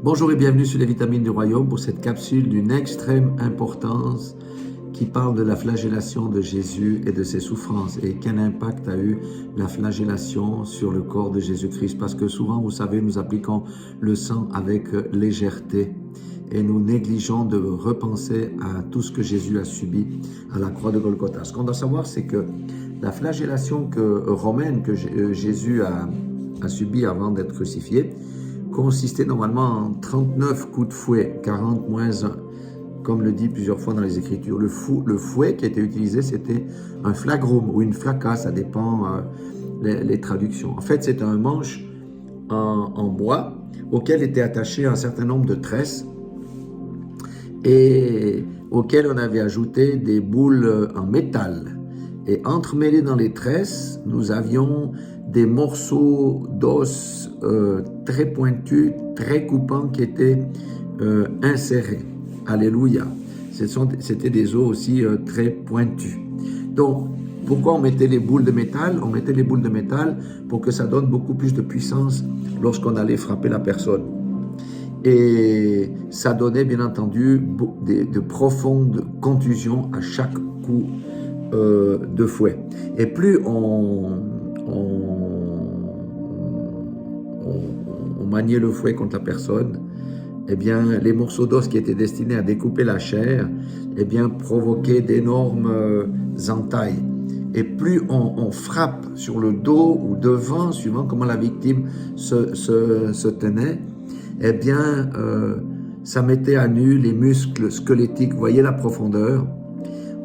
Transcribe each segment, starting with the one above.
Bonjour et bienvenue sur les vitamines du royaume pour cette capsule d'une extrême importance qui parle de la flagellation de Jésus et de ses souffrances et quel impact a eu la flagellation sur le corps de Jésus-Christ. Parce que souvent, vous savez, nous appliquons le sang avec légèreté et nous négligeons de repenser à tout ce que Jésus a subi à la croix de Golgotha. Ce qu'on doit savoir, c'est que la flagellation romaine que Jésus a subie avant d'être crucifié consistait normalement en 39 coups de fouet, 40 moins 1, comme le dit plusieurs fois dans les Écritures. Le fouet qui était utilisé, c'était un flagrum ou une flaca, ça dépend les traductions. En fait, c'est un manche en bois auquel était attaché un certain nombre de tresses et auquel on avait ajouté des boules en métal. Et entremêlés dans les tresses, nous avions des morceaux d'os très pointus, très coupants qui étaient insérés. Alléluia. C'était des os aussi très pointus. Donc, pourquoi on mettait les boules de métal? On mettait les boules de métal pour que ça donne beaucoup plus de puissance lorsqu'on allait frapper la personne. Et ça donnait bien entendu de profondes contusions à chaque coup de fouet. Et plus on maniait le fouet contre la personne, eh bien, les morceaux d'os qui étaient destinés à découper la chair, eh bien, provoquaient d'énormes entailles. Et plus on frappe sur le dos ou devant, suivant comment la victime se tenait, eh bien, ça mettait à nu les muscles squelettiques. Vous voyez la profondeur?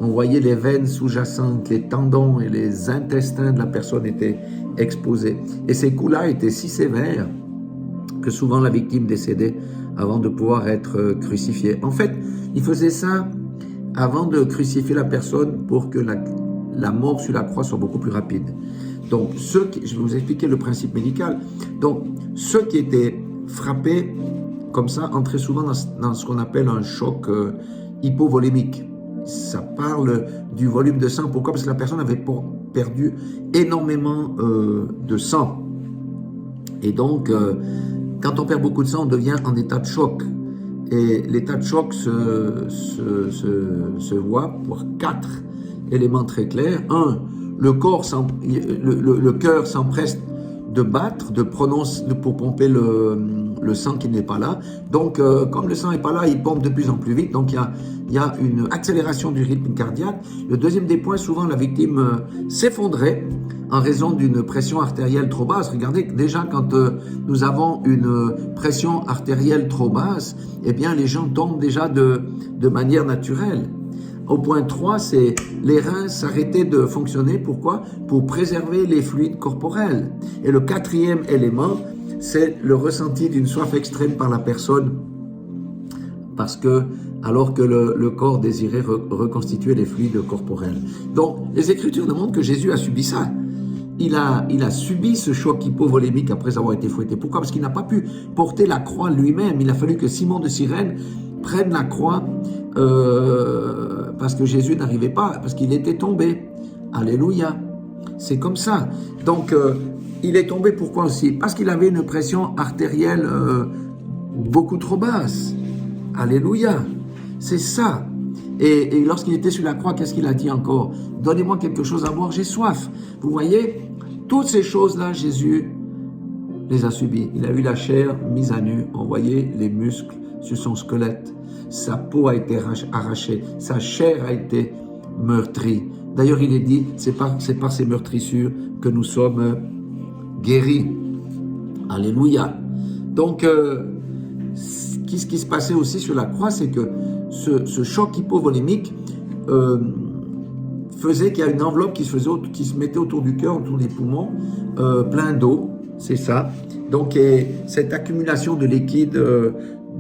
On voyait les veines sous-jacentes, les tendons et les intestins de la personne étaient exposés. Et ces coups-là étaient si sévères que souvent la victime décédait avant de pouvoir être crucifiée. En fait, il faisait ça avant de crucifier la personne pour que la mort sur la croix soit beaucoup plus rapide. Donc, je vais vous expliquer le principe médical. Donc, ceux qui étaient frappés comme ça entraient souvent dans ce qu'on appelle un choc hypovolémique. Ça parle du volume de sang. Pourquoi? Parce que la personne avait perdu énormément de sang. Et donc, quand on perd beaucoup de sang, on devient en état de choc. Et l'état de choc se voit pour 4 éléments très clairs. 1, le cœur s'empresse de battre, pour pomper le sang qui n'est pas là. Donc, comme le sang n'est pas là, il pompe de plus en plus vite. Donc, il y a une accélération du rythme cardiaque. Le deuxième des points, souvent, la victime s'effondrait en raison d'une pression artérielle trop basse. Regardez, déjà, quand nous avons une pression artérielle trop basse, eh bien, les gens tombent déjà de manière naturelle. Au point 3, c'est les reins s'arrêtaient de fonctionner. Pourquoi? Pour préserver les fluides corporels. Et le 4e élément, c'est le ressenti d'une soif extrême par la personne. Parce que, alors que le corps désirait reconstituer les fluides corporels. Donc, les Écritures nous montrent que Jésus a subi ça. Il a subi ce choc hypovolémique après avoir été fouetté. Pourquoi? Parce qu'il n'a pas pu porter la croix lui-même. Il a fallu que Simon de Cyrène prenne la croix parce que Jésus n'arrivait pas, parce qu'il était tombé. Alléluia. C'est comme ça. Donc, il est tombé pourquoi aussi? Parce qu'il avait une pression artérielle beaucoup trop basse. Alléluia. C'est ça. Et lorsqu'il était sur la croix, qu'est-ce qu'il a dit encore? Donnez-moi quelque chose à boire, j'ai soif. Vous voyez, toutes ces choses-là, Jésus les a subies. Il a eu la chair mise à nu. On voyait les muscles sur son squelette. Sa peau a été arrachée. Sa chair a été meurtrie. D'ailleurs, il est dit, c'est par ces meurtrissures que nous sommes guéris. Alléluia. Donc, ce qui se passait aussi sur la croix, c'est que ce choc hypovolémique faisait qu'il y a une enveloppe qui se mettait autour du cœur, autour des poumons, plein d'eau, c'est ça. Donc, cette accumulation de liquide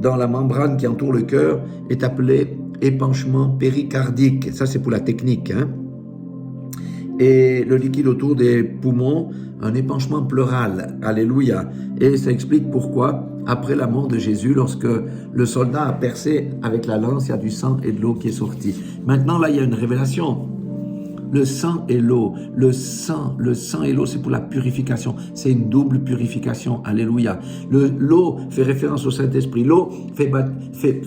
dans la membrane qui entoure le cœur est appelée épanchement péricardique. Ça, c'est pour la technique, hein. Et le liquide autour des poumons, un épanchement pleural. Alléluia. Et ça explique pourquoi, après la mort de Jésus, lorsque le soldat a percé avec la lance, il y a du sang et de l'eau qui est sortie. Maintenant, là, il y a une révélation. le sang et l'eau. Le sang et l'eau, c'est pour la purification. C'est une double purification. Alléluia. L'eau fait référence au Saint-Esprit. L'eau fait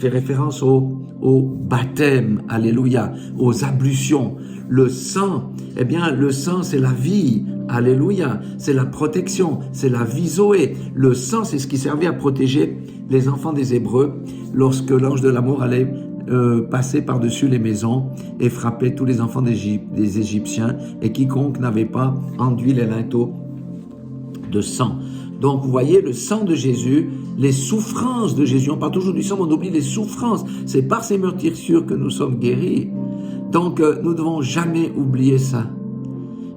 référence au baptême. Alléluia. Aux ablutions. Le sang, eh bien, le sang, c'est la vie. Alléluia. C'est la protection. C'est la vie Zoé. Le sang, c'est ce qui servait à protéger les enfants des Hébreux lorsque l'ange de la mort allait passer par-dessus les maisons et frapper tous les enfants des Égyptiens, et quiconque n'avait pas enduit les linteaux de sang. Donc vous voyez, le sang de Jésus, les souffrances de Jésus, on parle toujours du sang, mais on oublie les souffrances. C'est par ces meurtrissures que nous sommes guéris. Donc nous ne devons jamais oublier ça.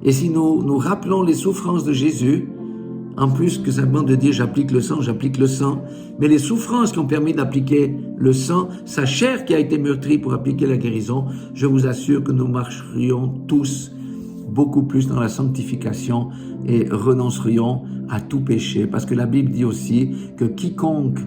Et si nous rappelons les souffrances de Jésus, en plus que simplement de dire j'applique le sang, mais les souffrances qui ont permis d'appliquer le sang, sa chair qui a été meurtrie pour appliquer la guérison, je vous assure que nous marcherions tous beaucoup plus dans la sanctification et renoncerions à tout péché. Parce que la Bible dit aussi que quiconque,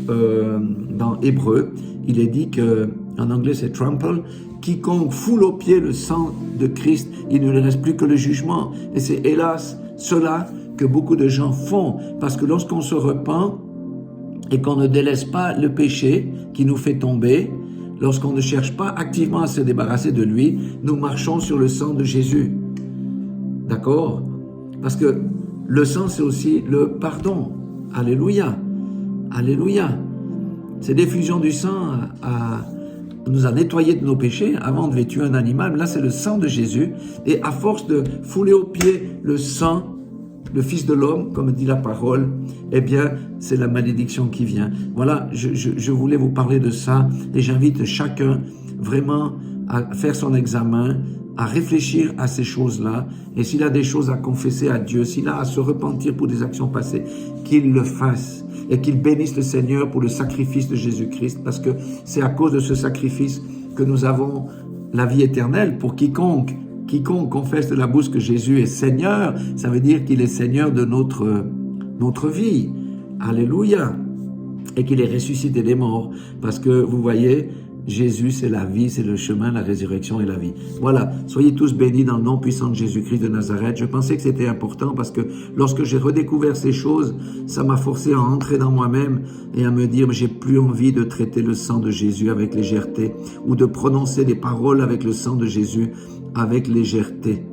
dans Hébreu, il est dit que, en anglais c'est trample, quiconque foule aux pieds le sang de Christ, il ne lui reste plus que le jugement. Et c'est hélas cela que beaucoup de gens font, parce que lorsqu'on se repent et qu'on ne délaisse pas le péché qui nous fait tomber, lorsqu'on ne cherche pas activement à se débarrasser de lui, nous marchons sur le sang de Jésus. D'accord? Parce que le sang, c'est aussi le pardon. Alléluia. Alléluia. Cette effusion du sang nous a nettoyés de nos péchés. Avant, on devait tuer un animal. Là, c'est le sang de Jésus. Et à force de fouler aux pieds le sang, le Fils de l'homme, comme dit la parole, eh bien, c'est la malédiction qui vient. Voilà, je voulais vous parler de ça, et j'invite chacun vraiment à faire son examen, à réfléchir à ces choses-là, et s'il a des choses à confesser à Dieu, s'il a à se repentir pour des actions passées, qu'il le fasse, et qu'il bénisse le Seigneur pour le sacrifice de Jésus-Christ, parce que c'est à cause de ce sacrifice que nous avons la vie éternelle. Pour quiconque confesse de la bouche que Jésus est Seigneur, ça veut dire qu'il est Seigneur de notre vie. Alléluia. Et qu'il est ressuscité des morts. Parce que, vous voyez, Jésus, c'est la vie, c'est le chemin, la résurrection et la vie. Voilà, soyez tous bénis dans le nom puissant de Jésus-Christ de Nazareth. Je pensais que c'était important parce que lorsque j'ai redécouvert ces choses, ça m'a forcé à entrer dans moi-même et à me dire, mais j'ai plus envie de traiter le sang de Jésus avec légèreté ou de prononcer des paroles avec le sang de Jésus avec légèreté.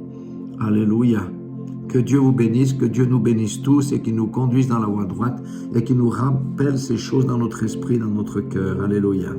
Alléluia. Que Dieu vous bénisse, que Dieu nous bénisse tous et qu'il nous conduise dans la voie droite et qu'il nous rappelle ces choses dans notre esprit, dans notre cœur. Alléluia.